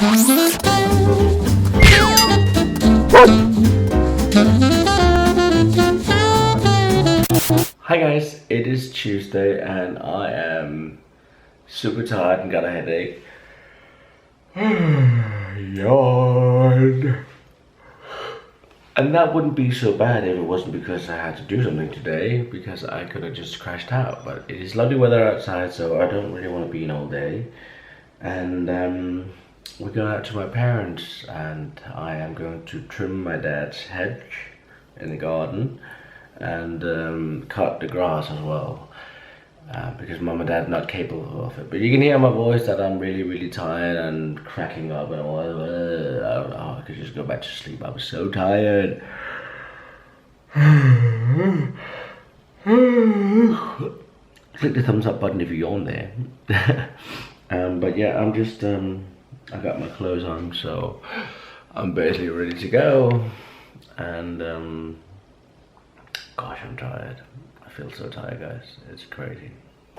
Hi guys, it is Tuesday and I am super tired and got a headache. Yawn. And that wouldn't be so bad if it wasn't because I had to do something today, because I could have just crashed out. But it is lovely weather outside, so I don't really want to be in all day. And we're going out to my parents and I am going to trim my dad's hedge in the garden and cut the grass as well. Because mom and dad are not capable of it. But you can hear my voice that I'm really tired and cracking up and all. I could just go back to sleep. I was so tired. Click the thumbs up button if you yawn there. But yeah, I'm just I got my clothes on, so I'm basically ready to go. And gosh, I'm tired. I feel so tired, guys. It's crazy.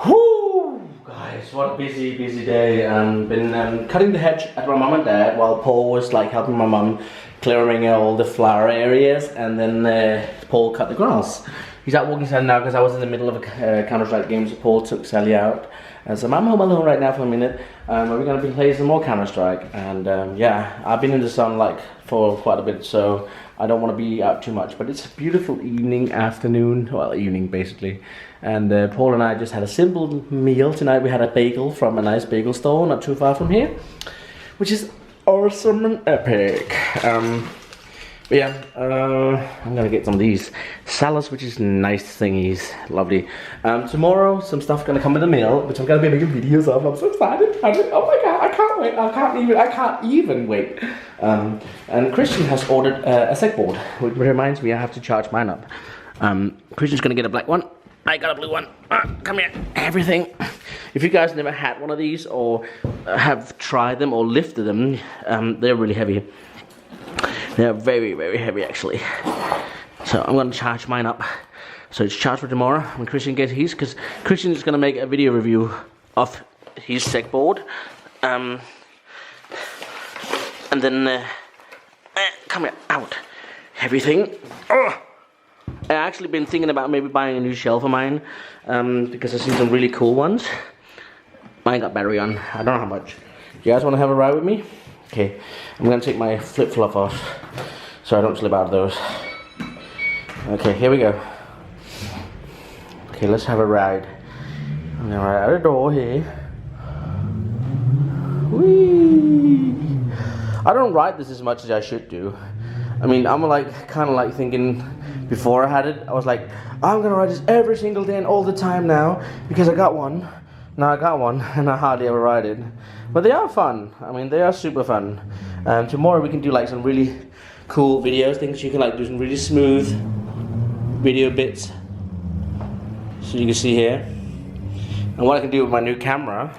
Whoo! Guys, what a busy day. Been cutting the hedge at my mom and dad while Paul was like helping my mom clearing all the flower areas, and then Paul cut the grass. He's out walking Sally now because I was in the middle of a Counter-Strike game, so Paul took Sally out. So I'm home alone right now for a minute. We're going to be playing some more Counter-Strike, and yeah, I've been in the sun like for quite a bit, so I don't want to be out too much. But it's a beautiful afternoon, well, evening basically. And Paul and I just had a simple meal tonight. We had a bagel from a nice bagel store not too far from here, which is awesome and epic. But yeah, I'm gonna get some of these salads, which is nice thingies, lovely. Tomorrow, some stuff gonna come in the mail, which I'm gonna be making videos of. I'm so excited! Oh my god, I can't wait! I can't even wait. And Christian has ordered a seg board, which reminds me I have to charge mine up. Christian's gonna get a black one. I got a blue one. Come here, everything. If you guys never had one of these or have tried them or lifted them, they're really heavy. They're very heavy actually. So I'm gonna charge mine up. So it's charged for tomorrow when Christian gets his, because Christian is gonna make a video review of his seg board. And then come here, out. Everything. I actually been thinking about maybe buying a new shelf of mine, because I've seen some really cool ones. Mine got battery on. I don't know how much. You guys want to have a ride with me? Okay, I'm gonna take my flip-flop off so I don't slip out of those. Okay, here we go. Okay, let's have a ride. I'm gonna ride out the door here. Whee! I don't ride this as much as I should do. I mean, I'm like kind of like thinking before I had it, I was like, I'm gonna ride this every single day and all the time now because I got one. Now I got one and I hardly ever ride it. But they are fun. I mean, they are super fun. Tomorrow we can do like some really cool videos, things you can like do some really smooth video bits. So you can see here. And what I can do with my new camera,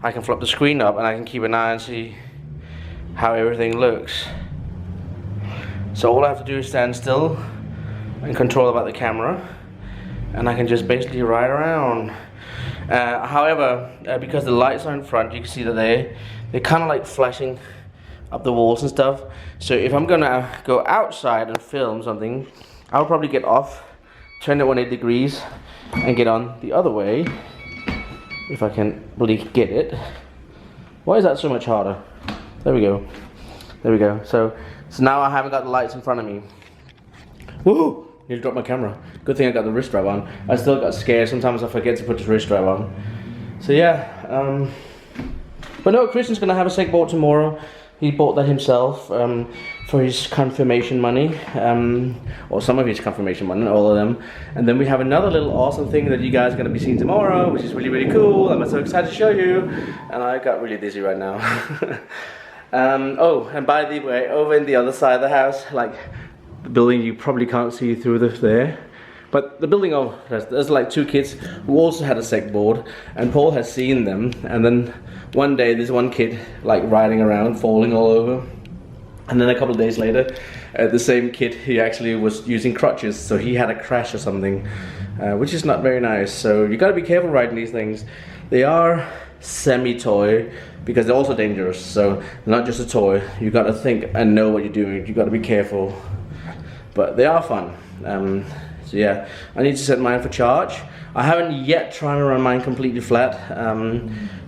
I can flip the screen up and I can keep an eye and see how everything looks. So all I have to do is stand still and control about the camera, and I can just basically ride around. However, because the lights are in front, you can see that they're kind of like flashing up the walls and stuff. So if I'm gonna go outside and film something, I'll probably get off, turn it 180 degrees, and get on the other way. If I can really get it. Why is that so much harder? There we go. There we go. So now I haven't got the lights in front of me. Woo! Nearly dropped my camera. Good thing I got the wrist strap on. I still got scared. Sometimes I forget to put the wrist strap on. So yeah. But no, Christian's gonna have a seg board tomorrow. He bought that himself for his confirmation money, or some of his confirmation money, not all of them. And then we have another little awesome thing that you guys are gonna be seeing tomorrow, which is really cool. I'm so excited to show you. And I got really dizzy right now. Oh, and by the way, over in the other side of the house, like the building you probably can't see through there, but the building, oh, there's like two kids who also had a seg board, and Paul has seen them, and then one day there's one kid like riding around, falling all over, and then a couple of days later, the same kid, he actually was using crutches, so he had a crash or something, which is not very nice. So you gotta be careful riding these things. They are semi-toy, because they're also dangerous. So not just a toy. You got to think and know what you're doing. You got to be careful. But they are fun. So yeah, I need to set mine for charge. I haven't yet tried to run mine completely flat.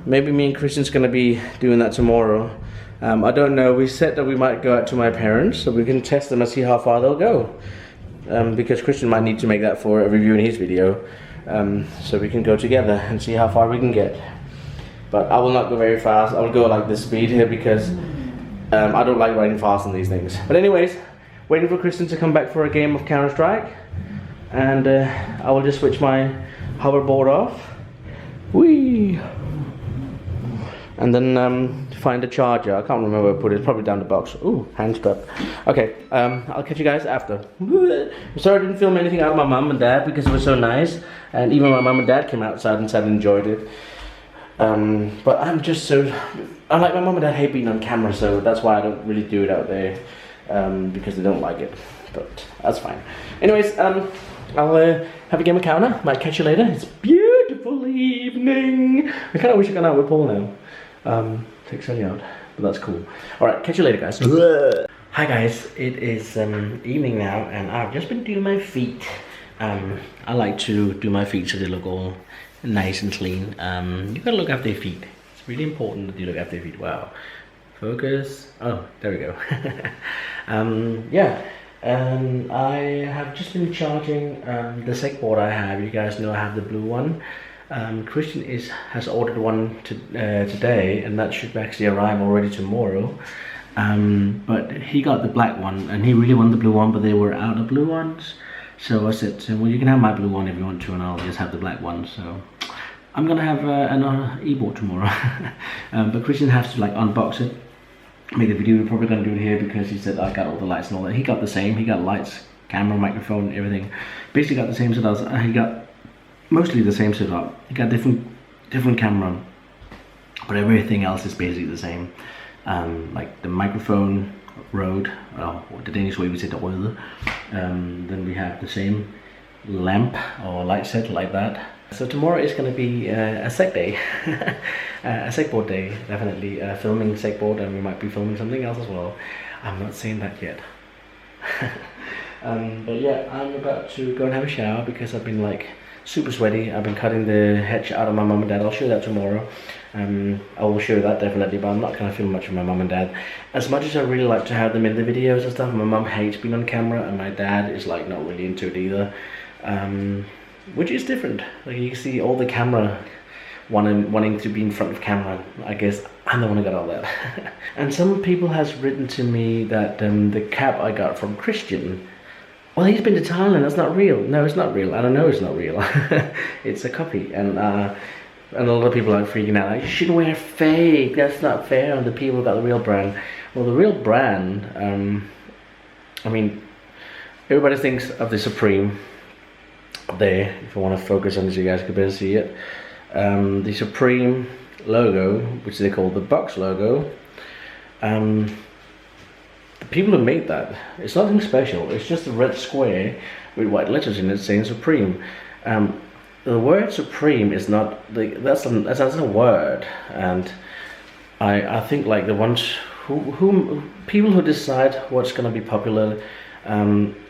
Maybe me and Christian's gonna be doing that tomorrow. I don't know. We said that we might go out to my parents so we can test them and see how far they'll go. Because Christian might need to make that for a review in his video. So we can go together and see how far we can get. But I will not go very fast. I will go like this speed here because I don't like riding fast on these things. But anyways, waiting for Christian to come back for a game of Counter-Strike. And I will just switch my hoverboard off. Whee! And then find a charger. I can't remember where I put it. It's probably down the box. Ooh, hand strap. Okay, I'll catch you guys after. I'm sorry I didn't film anything out of my mum and dad because it was so nice. And even my mum and dad came outside and said enjoyed it. But I'm just so... Unlike my mum and dad hate being on camera, so that's why I don't really do it out there. Because they don't like it. But that's fine. Anyways, I'll have a game of counter. Might catch you later. It's a beautiful evening. I kind of wish I got out with Paul now. Take Sally out, but that's cool. Alright, catch you later, guys. Hi guys, it is evening now and I've just been doing my feet. I like to do my feet so they look all nice and clean. You gotta look after your feet. It's really important that you look after your feet. Wow. Focus. Oh, there we go. Yeah. I have just been charging the segboard I have. You guys know I have the blue one. Christian has ordered one today, and that should actually arrive already tomorrow. But he got the black one, and he really wanted the blue one, but they were out of blue ones. So I said to him, well, you can have my blue one if you want to, and I'll just have the black one. So I'm gonna have an e-board tomorrow. But Christian has to like unbox it, make a video. We're probably gonna do it here because he said I got all the lights and all that. He got the same. He got lights, camera, microphone, everything. Basically got the same setup. He got mostly the same setup. He got different camera, but everything else is basically the same. Like the microphone, Rode, well, the Danish way we say the oil. Then we have the same lamp or light set like that. So tomorrow is going to be a seg day, a segboard day, definitely. Filming segboard, and we might be filming something else as well. I'm not saying that yet. But yeah, I'm about to go and have a shower because I've been like super sweaty. I've been cutting the hedge out of my mum and dad. I'll show that tomorrow. I will show that definitely, but I'm not going to film much of my mum and dad. As much as I really like to have them in the videos and stuff, my mum hates being on camera and my dad is like not really into it either. Which is different. Like you see all the camera wanting to be in front of camera. I guess I'm the one who got all that. And some people has written to me that the cap I got from Christian, well, he's been to Thailand, that's not real. No, it's not real. I don't know, it's not real. It's a copy. And a lot of people are freaking out, like, you shouldn't wear fake, that's not fair on the people who got the real brand. Well, the real brand, I mean, everybody thinks of the Supreme there. If I want to focus on this, you guys can better see it. The Supreme logo, which they call the box logo, the people who made that, it's nothing special. It's just a red square with white letters in it saying Supreme. The word Supreme is not that's a word, and I think like the ones who people who decide what's gonna be popular,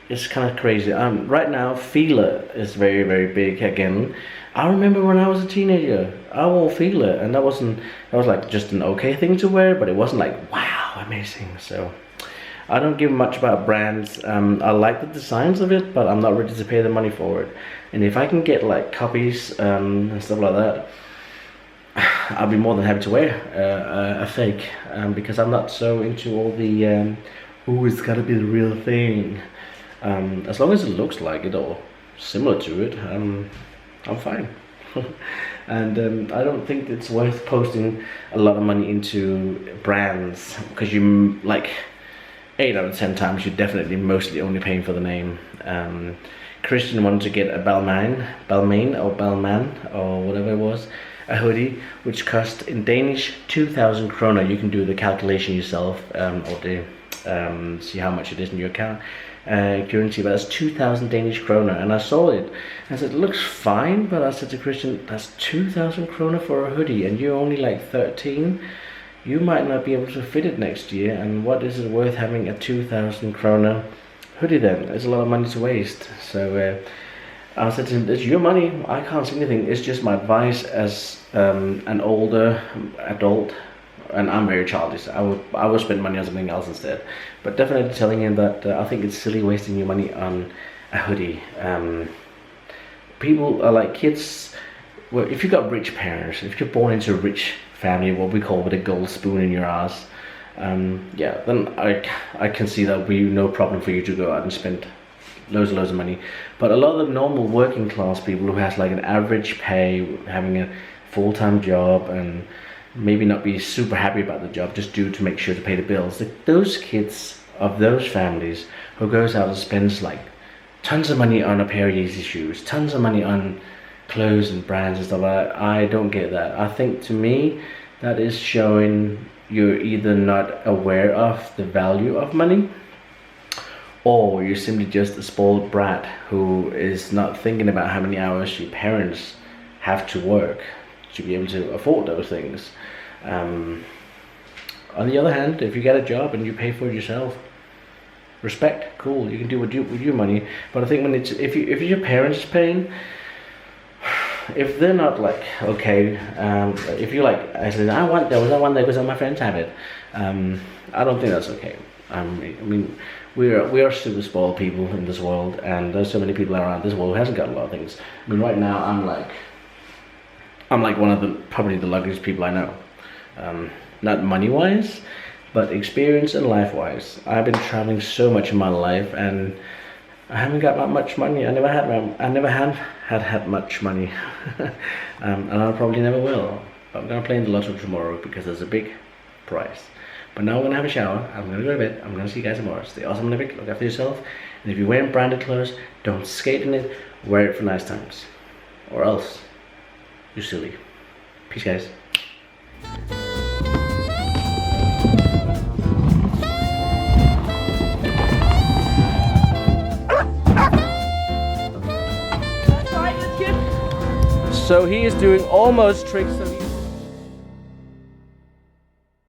it's kind of crazy. Right now, Fila is very, very big again. I remember when I was a teenager, I wore Fila, and that was like just an okay thing to wear, but it wasn't like wow, amazing. So I don't give much about brands. I like the designs of it, but I'm not ready to pay the money for it. And if I can get like copies and stuff like that, I'll be more than happy to wear a fake, because I'm not so into all the ooh, it's gotta be the real thing. As long as it looks like it or similar to it, I'm fine. And I don't think it's worth posting a lot of money into brands, because you like 8 out of 10 times you're definitely mostly only paying for the name. Christian wanted to get a Balmain or whatever it was, a hoodie, which cost in Danish 2,000 kroner. You can do the calculation yourself, or see how much it is in your account. currency, but that's 2,000 Danish kroner. And I saw it. I said, it looks fine, but I said to Christian, that's 2,000 kroner for a hoodie, and you're only like 13. You might not be able to fit it next year. And what is it worth having a 2,000 kroner hoodie then? It's a lot of money to waste. So I said to him, it's your money. I can't say anything. It's just my advice as an older adult. And I'm very childish. I would spend money on something else instead. But definitely telling him that I think it's silly wasting your money on a hoodie. People are like kids. Well, if you've got rich parents, if you're born into a rich family, what we call with a gold spoon in your ass, yeah, then I can see that would be no problem for you to go out and spend loads and loads of money. But a lot of the normal working class people who has like an average pay, having a full-time job, and maybe not be super happy about the job, just do to make sure to pay the bills. Those kids of those families who goes out and spends like tons of money on a pair of Yeezy shoes, tons of money on clothes and brands and stuff like that, I don't get that. I think to me that is showing you're either not aware of the value of money, or you're simply just a spoiled brat who is not thinking about how many hours your parents have to work to be able to afford those things. On the other hand, if you get a job and you pay for it yourself, respect, cool, you can do what you with your money. But I think when it's if your parents paying, if they're not like okay, if you're like I said I want those because all my friends have it, I don't think that's okay. I mean we are super spoiled people in this world, and there's so many people around this world who hasn't got a lot of things. I mean right now I'm like one of the probably the luckiest people I know. Not money-wise, but experience and life-wise. I've been traveling so much in my life, and I haven't got that much money. I never had much money, and I probably never will. But I'm gonna play in the lotto tomorrow because there's a big prize. But now I'm gonna have a shower. I'm gonna go to bed. I'm gonna see you guys tomorrow. Stay awesome, Olympic. Look after yourself. And if you're wearing branded clothes, don't skate in it. Wear it for nice times, or else you're silly. Peace, guys. So he is doing almost tricks